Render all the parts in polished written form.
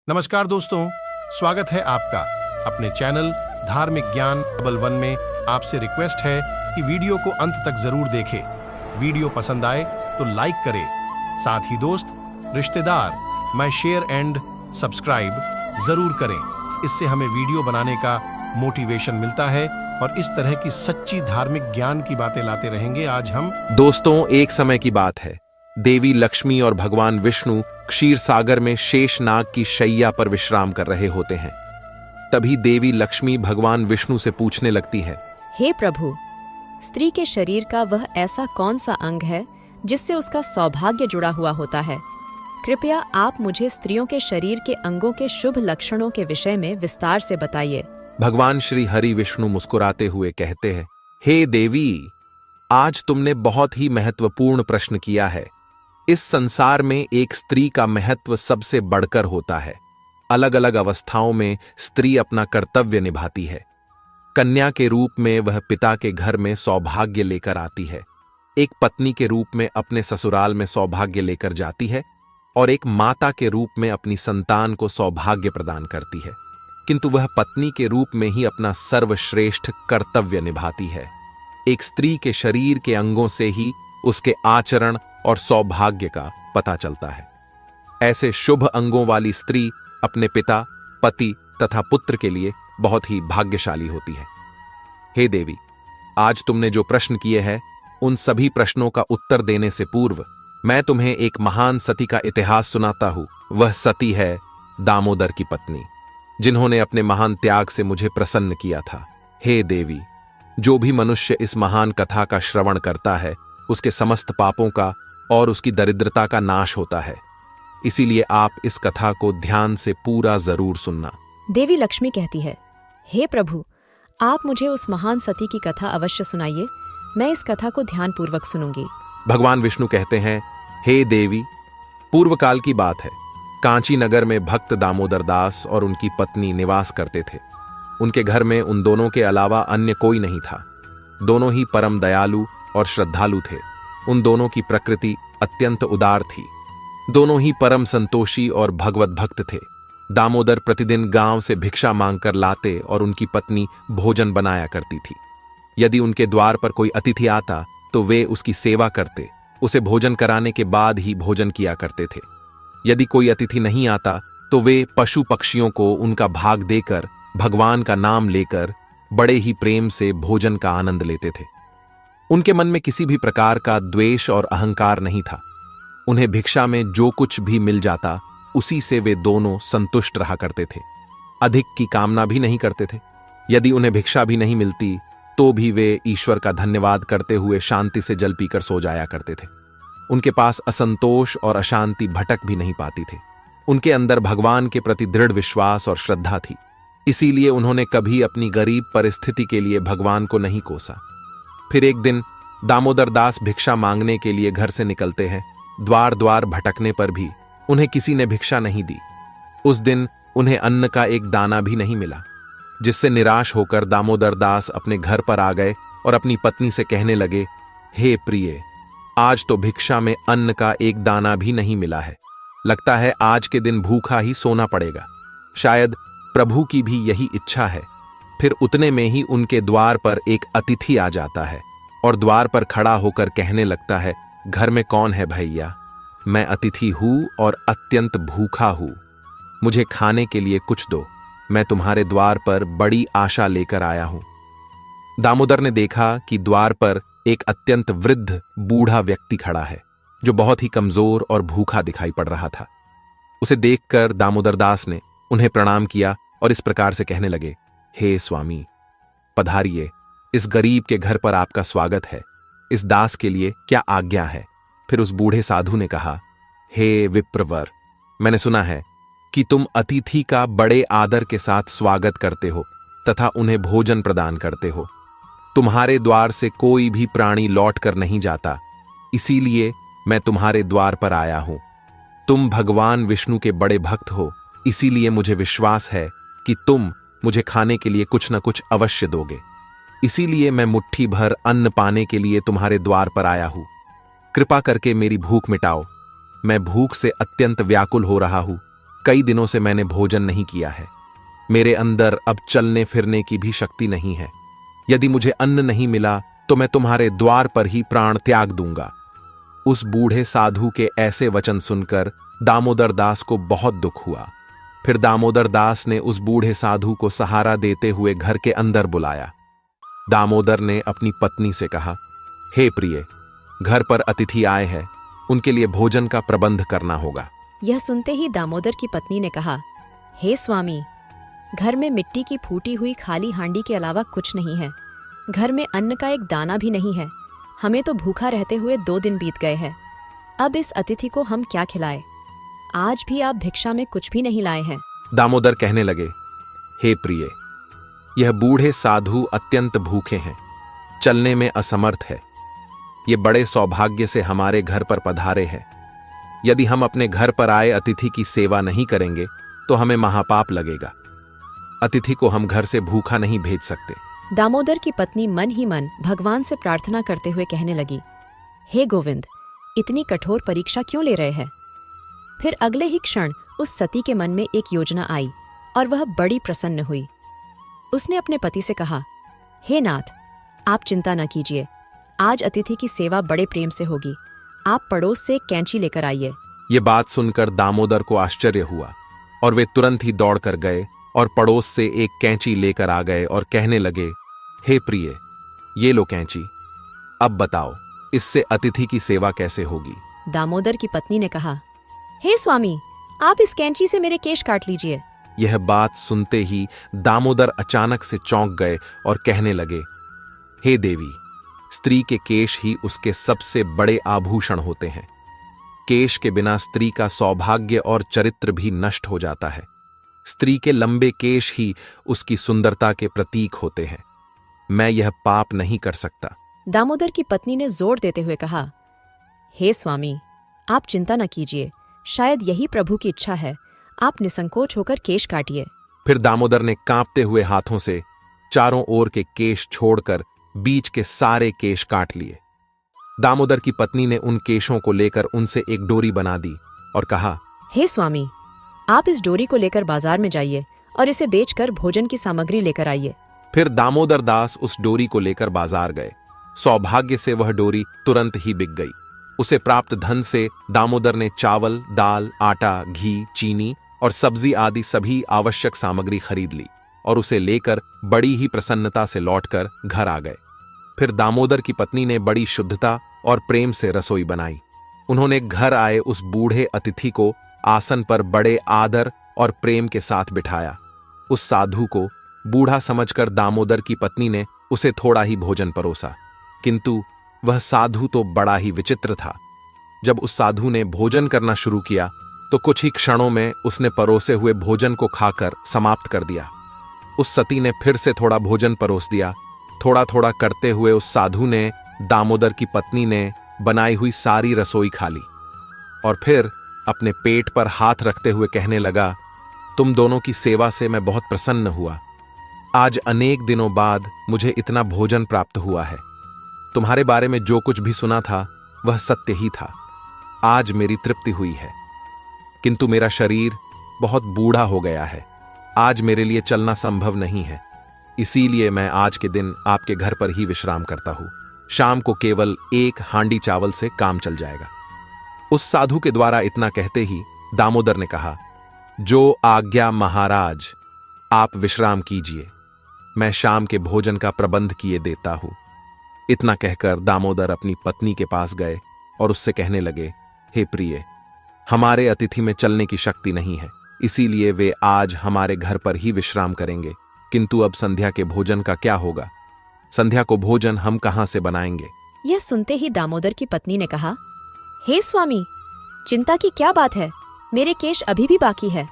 नमस्कार दोस्तों, स्वागत है आपका अपने चैनल धार्मिक ज्ञान डबल वन में। आपसे रिक्वेस्ट है कि वीडियो को अंत तक जरूर देखें। वीडियो पसंद आए तो लाइक करें, साथ ही दोस्त, रिश्तेदार में शेयर एंड सब्सक्राइब जरूर करें। इससे हमें वीडियो बनाने का मोटिवेशन मिलता है और इस तरह की सच्ची धार्मिक ज्ञान की बातें लाते रहेंगे। आज हम दोस्तों, एक समय की बात है। देवी लक्ष्मी और भगवान विष्णु क्षीर सागर में शेष नाग की शैया पर विश्राम कर रहे होते हैं। तभी देवी लक्ष्मी भगवान विष्णु से पूछने लगती है, हे प्रभु, स्त्री के शरीर का वह ऐसा कौन सा अंग है जिससे उसका सौभाग्य जुड़ा हुआ होता है? कृपया आप मुझे स्त्रियों के शरीर के अंगों के शुभ लक्षणों के विषय में विस्तार से बताइए। भगवान श्री हरि विष्णु मुस्कुराते हुए कहते हैं, हे देवी, आज तुमने बहुत ही महत्वपूर्ण प्रश्न किया है। इस संसार में एक स्त्री का महत्व सबसे बढ़कर होता है। अलग अलग अवस्थाओं में स्त्री अपना कर्तव्य निभाती है। कन्या के रूप में वह पिता के घर में सौभाग्य लेकर आती है, एक पत्नी के रूप में अपने ससुराल में सौभाग्य लेकर जाती है और एक माता के रूप में अपनी संतान को सौभाग्य प्रदान करती है। किंतु वह पत्नी के रूप में ही अपना सर्वश्रेष्ठ कर्तव्य निभाती है। एक स्त्री के शरीर के अंगों से ही उसके आचरण और सौभाग्य का पता चलता है। ऐसे शुभ अंगों वाली स्त्री अपने पिता, पति तथा पुत्र के लिए बहुत ही भाग्यशाली होती है। हे देवी, आज तुमने जो प्रश्न किए हैं, उन सभी प्रश्नों का उत्तर देने से पूर्व मैं तुम्हें एक महान सती का इतिहास सुनाता हूं। वह सती है दामोदर की पत्नी, जिन्होंने अपने महान त्याग से मुझे प्रसन्न किया था। हे देवी, जो भी मनुष्य इस महान कथा का श्रवण करता है, उसके समस्त पापों का और उसकी दरिद्रता का नाश होता है। इसीलिए आप इस कथा को ध्यान से पूरा जरूर सुनना। देवी लक्ष्मी कहती है, हे प्रभु, आप मुझे उस महान सती की कथा अवश्य सुनाइए। मैं इस कथा को ध्यानपूर्वक सुनूंगी। भगवान विष्णु कहते हैं, हे देवी, पूर्व काल की बात है। कांची नगर में भक्त दामोदर दास और उनकी पत्नी निवास करते थे। उनके घर में उन दोनों के अलावा अन्य कोई नहीं था। दोनों ही परम दयालु और श्रद्धालु थे। उन दोनों की प्रकृति अत्यंत उदार थी। दोनों ही परम संतोषी और भगवत भक्त थे। दामोदर प्रतिदिन गांव से भिक्षा मांगकर लाते और उनकी पत्नी भोजन बनाया करती थी। यदि उनके द्वार पर कोई अतिथि आता तो वे उसकी सेवा करते, उसे भोजन कराने के बाद ही भोजन किया करते थे। यदि कोई अतिथि नहीं आता तो वे पशु पक्षियों को उनका भाग देकर, भगवान का नाम लेकर बड़े ही प्रेम से भोजन का आनंद लेते थे। उनके मन में किसी भी प्रकार का द्वेष और अहंकार नहीं था। उन्हें भिक्षा में जो कुछ भी मिल जाता, उसी से वे दोनों संतुष्ट रहा करते थे। अधिक की कामना भी नहीं करते थे। यदि उन्हें भिक्षा भी नहीं मिलती तो भी वे ईश्वर का धन्यवाद करते हुए शांति से जल पीकर सो जाया करते थे। उनके पास असंतोष और अशांति भटक भी नहीं पाती थी। उनके अंदर भगवान के प्रति दृढ़ विश्वास और श्रद्धा थी। इसीलिए उन्होंने कभी अपनी गरीब परिस्थिति के लिए भगवान को नहीं कोसा। फिर एक दिन दामोदर दास भिक्षा मांगने के लिए घर से निकलते हैं। द्वार द्वार भटकने पर भी उन्हें किसी ने भिक्षा नहीं दी। उस दिन उन्हें अन्न का एक दाना भी नहीं मिला, जिससे निराश होकर दामोदर दास अपने घर पर आ गए और अपनी पत्नी से कहने लगे, हे प्रिय, आज तो भिक्षा में अन्न का एक दाना भी नहीं मिला है। लगता है आज के दिन भूखा ही सोना पड़ेगा। शायद प्रभु की भी यही इच्छा है। फिर उतने में ही उनके द्वार पर एक अतिथि आ जाता है और द्वार पर खड़ा होकर कहने लगता है, घर में कौन है भैया? मैं अतिथि हूं और अत्यंत भूखा हूं। मुझे खाने के लिए कुछ दो। मैं तुम्हारे द्वार पर बड़ी आशा लेकर आया हूं। दामोदर ने देखा कि द्वार पर एक अत्यंत वृद्ध बूढ़ा व्यक्ति खड़ा है, जो बहुत ही कमजोर और भूखा दिखाई पड़ रहा था। उसे देखकर दामोदर दास ने उन्हें प्रणाम किया और इस प्रकार से कहने लगे, हे स्वामी, पधारिए। इस गरीब के घर पर आपका स्वागत है। इस दास के लिए क्या आज्ञा है? फिर उस बूढ़े साधु ने कहा, हे विप्रवर, मैंने सुना है कि तुम अतिथि का बड़े आदर के साथ स्वागत करते हो तथा उन्हें भोजन प्रदान करते हो। तुम्हारे द्वार से कोई भी प्राणी लौट कर नहीं जाता, इसीलिए मैं तुम्हारे द्वार पर आया हूं। तुम भगवान विष्णु के बड़े भक्त हो, इसीलिए मुझे विश्वास है कि तुम मुझे खाने के लिए कुछ न कुछ अवश्य दोगे। इसीलिए मैं मुट्ठी भर अन्न पाने के लिए तुम्हारे द्वार पर आया हूं। कृपा करके मेरी भूख मिटाओ। मैं भूख से अत्यंत व्याकुल हो रहा हूं। कई दिनों से मैंने भोजन नहीं किया है। मेरे अंदर अब चलने फिरने की भी शक्ति नहीं है। यदि मुझे अन्न नहीं मिला तो मैं तुम्हारे द्वार पर ही प्राण त्याग दूंगा। उस बूढ़े साधु के ऐसे वचन सुनकर दामोदर दास को बहुत दुख हुआ। फिर दामोदर दास ने उस बूढ़े साधु को सहारा देते हुए घर के अंदर बुलाया। दामोदर ने अपनी पत्नी से कहा, हे प्रिय, घर पर अतिथि आए हैं, उनके लिए भोजन का प्रबंध करना होगा। यह सुनते ही दामोदर की पत्नी ने कहा, हे स्वामी, घर में मिट्टी की फूटी हुई खाली हांडी के अलावा कुछ नहीं है। घर में अन्न का एक दाना भी नहीं है। हमें तो भूखा रहते हुए 2 दिन बीत गए हैं। अब इस अतिथि को हम क्या खिलाएं? आज भी आप भिक्षा में कुछ भी नहीं लाए हैं। दामोदर कहने लगे, हे प्रिय, यह बूढ़े साधु अत्यंत भूखे हैं, चलने में असमर्थ है। ये बड़े सौभाग्य से हमारे घर पर पधारे हैं। यदि हम अपने घर पर आए अतिथि की सेवा नहीं करेंगे तो हमें महापाप लगेगा। अतिथि को हम घर से भूखा नहीं भेज सकते। दामोदर की पत्नी मन ही मन भगवान से प्रार्थना करते हुए कहने लगी, हे गोविंद, इतनी कठोर परीक्षा क्यों ले रहे हैं? फिर अगले ही क्षण उस सती के मन में एक योजना आई और वह बड़ी प्रसन्न हुई। उसने अपने पति से कहा, हे नाथ, आप चिंता न कीजिए, आज अतिथि की सेवा बड़े प्रेम से होगी। आप पड़ोस से एक कैंची लेकर आइए। ये बात सुनकर दामोदर को आश्चर्य हुआ और वे तुरंत ही दौड़कर गए और पड़ोस से एक कैंची लेकर आ गए और कहने लगे, हे प्रिय, ये लो कैंची, अब बताओ इससे अतिथि की सेवा कैसे होगी? दामोदर की पत्नी ने कहा, हे स्वामी, आप इस कैंची से मेरे केश काट लीजिए। यह बात सुनते ही दामोदर अचानक से चौंक गए और कहने लगे, हे देवी, स्त्री के केश ही उसके सबसे बड़े आभूषण होते हैं। केश के बिना स्त्री का सौभाग्य और चरित्र भी नष्ट हो जाता है। स्त्री के लंबे केश ही उसकी सुंदरता के प्रतीक होते हैं। मैं यह पाप नहीं कर सकता। दामोदर की पत्नी ने जोर देते हुए कहा, हे स्वामी, आप चिंता न कीजिए, शायद यही प्रभु की इच्छा है। आप निसंकोच होकर केश काटिए। फिर दामोदर ने कांपते हुए हाथों से चारों ओर के केश छोड़कर बीच के सारे केश काट लिए। दामोदर की पत्नी ने उन केशों को लेकर उनसे एक डोरी बना दी और कहा, हे स्वामी, आप इस डोरी को लेकर बाजार में जाइए और इसे बेचकर भोजन की सामग्री लेकर आइए। फिर दामोदर दास उस डोरी को लेकर बाजार गए। सौभाग्य से वह डोरी तुरंत ही बिक गई। उसे प्राप्त धन से दामोदर ने चावल, दाल, आटा, घी, चीनी और सब्जी आदि सभी आवश्यक सामग्री खरीद ली और उसे लेकर बड़ी ही प्रसन्नता से लौटकर घर आ गए। फिर दामोदर की पत्नी ने बड़ी शुद्धता और प्रेम से रसोई बनाई। उन्होंने घर आए उस बूढ़े अतिथि को आसन पर बड़े आदर और प्रेम के साथ बिठाया। उस साधु को बूढ़ा समझकर दामोदर की पत्नी ने उसे थोड़ा ही भोजन परोसा, किंतु वह साधु तो बड़ा ही विचित्र था। जब उस साधु ने भोजन करना शुरू किया तो कुछ ही क्षणों में उसने परोसे हुए भोजन को खाकर समाप्त कर दिया। उस सती ने फिर से थोड़ा भोजन परोस दिया। थोड़ा थोड़ा करते हुए उस साधु ने दामोदर की पत्नी ने बनाई हुई सारी रसोई खा ली और फिर अपने पेट पर हाथ रखते हुए कहने लगा, तुम दोनों की सेवा से मैं बहुत प्रसन्न हुआ। आज अनेक दिनों बाद मुझे इतना भोजन प्राप्त हुआ है। तुम्हारे बारे में जो कुछ भी सुना था वह सत्य ही था। आज मेरी तृप्ति हुई है, किंतु मेरा शरीर बहुत बूढ़ा हो गया है। आज मेरे लिए चलना संभव नहीं है, इसीलिए मैं आज के दिन आपके घर पर ही विश्राम करता हूं। शाम को केवल एक हांडी चावल से काम चल जाएगा। उस साधु के द्वारा इतना कहते ही दामोदर ने कहा, जो आज्ञा महाराज, आप विश्राम कीजिए, मैं शाम के भोजन का प्रबंध किए देता हूं। इतना कहकर दामोदर अपनी पत्नी के पास गए और उससे कहने लगे, हे प्रिय, हमारे अतिथि में चलने की शक्ति नहीं है, इसीलिए वे आज हमारे घर पर ही विश्राम करेंगे। किंतु अब संध्या के भोजन का क्या होगा? संध्या को भोजन हम कहां से बनाएंगे? यह सुनते ही दामोदर की पत्नी ने कहा, हे स्वामी, चिंता की क्या बात है? मेरे केश अभी भी बाकी है।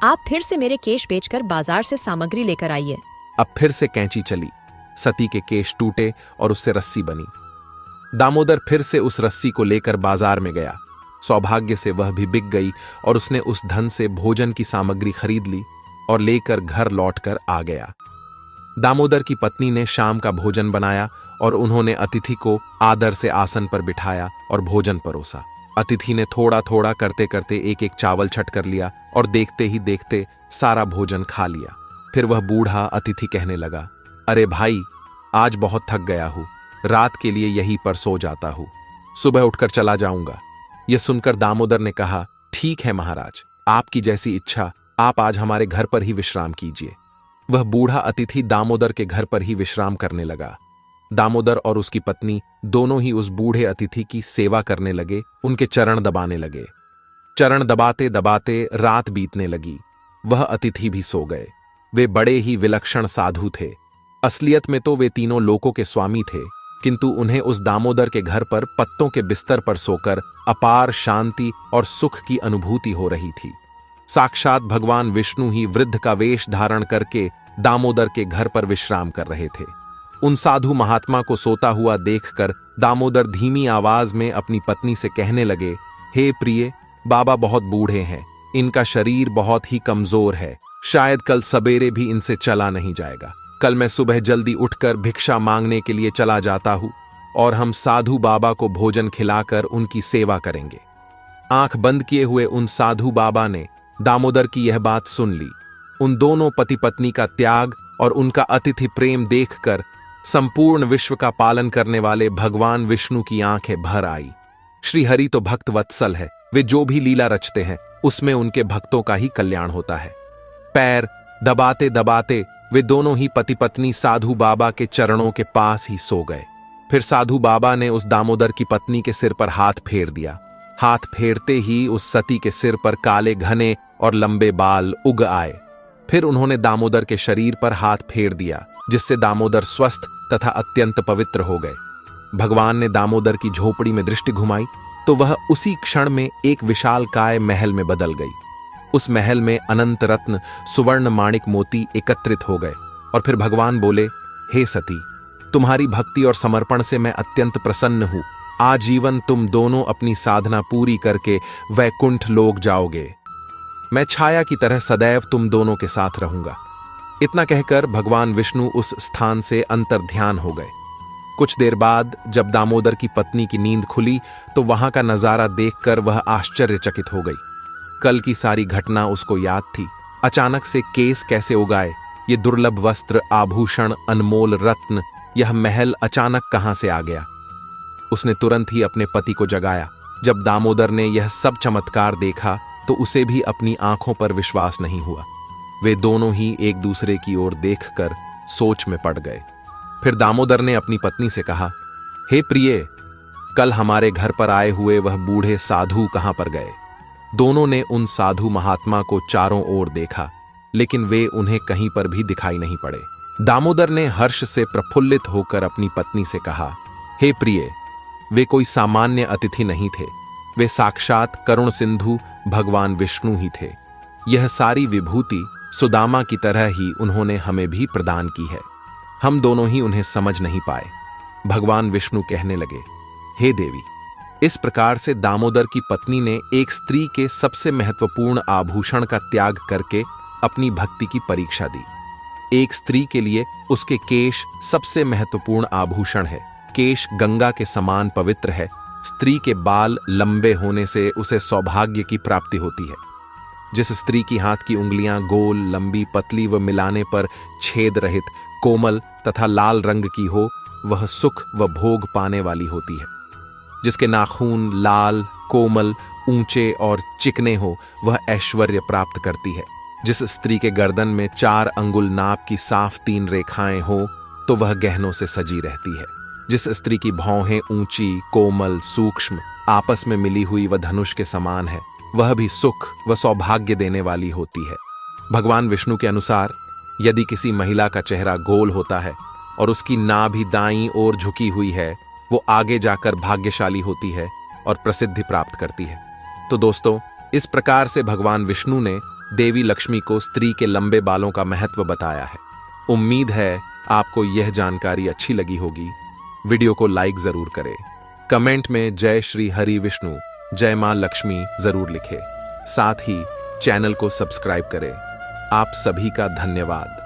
आप फिर से मेरे केश बेचकर बाजार से सामग्री लेकर आइए। अब फिर से कैंची चली। सती के केश टूटे और उससे रस्सी बनी। दामोदर फिर से उस रस्सी को लेकर बाजार में गया। सौभाग्य से वह भी बिक गई और उसने उस धन से भोजन की सामग्री खरीद ली और लेकर घर लौटकर आ गया। दामोदर की पत्नी ने शाम का भोजन बनाया और उन्होंने अतिथि को आदर से आसन पर बिठाया और भोजन परोसा। अतिथि ने थोड़ा थोड़ा करते करते एक एक चावल छट कर लिया और देखते ही देखते सारा भोजन खा लिया। फिर वह बूढ़ा अतिथि कहने लगा, अरे भाई, आज बहुत थक गया हूं, रात के लिए यहीं पर सो जाता हूं, सुबह उठकर चला जाऊंगा। यह सुनकर दामोदर ने कहा, ठीक है महाराज, आपकी जैसी इच्छा, आप आज हमारे घर पर ही विश्राम कीजिए। वह बूढ़ा अतिथि दामोदर के घर पर ही विश्राम करने लगा। दामोदर और उसकी पत्नी दोनों ही उस बूढ़े अतिथि की सेवा करने लगे, उनके चरण दबाने लगे। चरण दबाते दबाते रात बीतने लगी। वह अतिथि भी सो गए। वे बड़े ही विलक्षण साधु थे। असलियत में तो वे तीनों लोकों के स्वामी थे, किंतु उन्हें उस दामोदर के घर पर पत्तों के बिस्तर पर सोकर अपार शांति और सुख की अनुभूति हो रही थी। साक्षात भगवान विष्णु ही वृद्ध का वेश धारण करके दामोदर के घर पर विश्राम कर रहे थे। उन साधु महात्मा को सोता हुआ देखकर दामोदर धीमी आवाज में अपनी पत्नी से कहने लगे, हे प्रिय, बाबा बहुत बूढ़े हैं, इनका शरीर बहुत ही कमजोर है, शायद कल सवेरे भी इनसे चला नहीं जाएगा। कल मैं सुबह जल्दी उठकर भिक्षा मांगने के लिए चला जाता हूं और हम साधु बाबा को भोजन खिलाकर उनकी सेवा करेंगे। आंख बंद किए हुए उन साधु बाबा ने दामोदर की यह बात सुन ली। उन दोनों पति पत्नी का त्याग और उनका अतिथि प्रेम देखकर संपूर्ण विश्व का पालन करने वाले भगवान विष्णु की आंखें भर आई। श्री हरि तो भक्त वत्सल है, वे जो भी लीला रचते हैं उसमें उनके भक्तों का ही कल्याण होता है। पैर दबाते दबाते वे दोनों ही पति पत्नी साधु बाबा के चरणों के पास ही सो गए। फिर साधु बाबा ने उस दामोदर की पत्नी के सिर पर हाथ फेर दिया। हाथ फेरते ही उस सती के सिर पर काले घने और लंबे बाल उग आए। फिर उन्होंने दामोदर के शरीर पर हाथ फेर दिया, जिससे दामोदर स्वस्थ तथा अत्यंत पवित्र हो गए। भगवान ने दामोदर की झोपड़ी में दृष्टि घुमाई तो वह उसी क्षण में एक विशालकाय महल में बदल गई। उस महल में अनंत रत्न सुवर्ण माणिक मोती एकत्रित हो गए और फिर भगवान बोले, हे सती, तुम्हारी भक्ति और समर्पण से मैं अत्यंत प्रसन्न हूं। आजीवन तुम दोनों अपनी साधना पूरी करके वैकुंठ लोक जाओगे। मैं छाया की तरह सदैव तुम दोनों के साथ रहूंगा। इतना कहकर भगवान विष्णु उस स्थान से अंतर्ध्यान हो गए। कुछ देर बाद जब दामोदर की पत्नी की नींद खुली तो वहां का नजारा देखकर वह आश्चर्यचकित हो गई। कल की सारी घटना उसको याद थी। अचानक से केस कैसे उगाए, ये दुर्लभ वस्त्र, आभूषण, अनमोल रत्न, यह महल अचानक कहां से आ गया। उसने तुरंत ही अपने पति को जगाया। जब दामोदर ने यह सब चमत्कार देखा तो उसे भी अपनी आंखों पर विश्वास नहीं हुआ। वे दोनों ही एक दूसरे की ओर देखकर सोच में पड़ गए। फिर दामोदर ने अपनी पत्नी से कहा, हे प्रिय, कल हमारे घर पर आए हुए वह बूढ़े साधु कहां पर गए? दोनों ने उन साधु महात्मा को चारों ओर देखा, लेकिन वे उन्हें कहीं पर भी दिखाई नहीं पड़े। दामोदर ने हर्ष से प्रफुल्लित होकर अपनी पत्नी से कहा, हे प्रिय, वे कोई सामान्य अतिथि नहीं थे, वे साक्षात करुण सिंधु भगवान विष्णु ही थे। यह सारी विभूति सुदामा की तरह ही उन्होंने हमें भी प्रदान की है। हम दोनों ही उन्हें समझ नहीं पाए। भगवान विष्णु कहने लगे, हे देवी, इस प्रकार से दामोदर की पत्नी ने एक स्त्री के सबसे महत्वपूर्ण आभूषण का त्याग करके अपनी भक्ति की परीक्षा दी। एक स्त्री के लिए उसके केश सबसे महत्वपूर्ण आभूषण है। केश गंगा के समान पवित्र है। स्त्री के बाल लंबे होने से उसे सौभाग्य की प्राप्ति होती है। जिस स्त्री की हाथ की उंगलियां गोल, लंबी, पतली व मिलाने पर छेद रहित, कोमल तथा लाल रंग की हो, वह सुख व भोग पाने वाली होती है। जिसके नाखून लाल, कोमल, ऊंचे और चिकने हो, वह ऐश्वर्य प्राप्त करती है। जिस स्त्री के गर्दन में 4 अंगुल नाप की साफ 3 रेखाएं हो, तो वह गहनों से सजी रहती है। जिस स्त्री की भौहें ऊंची, कोमल, सूक्ष्म, आपस में मिली हुई व धनुष के समान है, वह भी सुख व सौभाग्य देने वाली होती है। भगवान विष्णु के अनुसार यदि किसी महिला का चेहरा गोल होता है और उसकी नाभि दाईं ओर झुकी हुई है, वो आगे जाकर भाग्यशाली होती है और प्रसिद्धि प्राप्त करती है। तो दोस्तों, इस प्रकार से भगवान विष्णु ने देवी लक्ष्मी को स्त्री के लंबे बालों का महत्व बताया है। उम्मीद है आपको यह जानकारी अच्छी लगी होगी। वीडियो को लाइक जरूर करें। कमेंट में जय श्री हरि विष्णु, जय मां लक्ष्मी जरूर लिखें। साथ ही चैनल को सब्सक्राइब करें। आप सभी का धन्यवाद।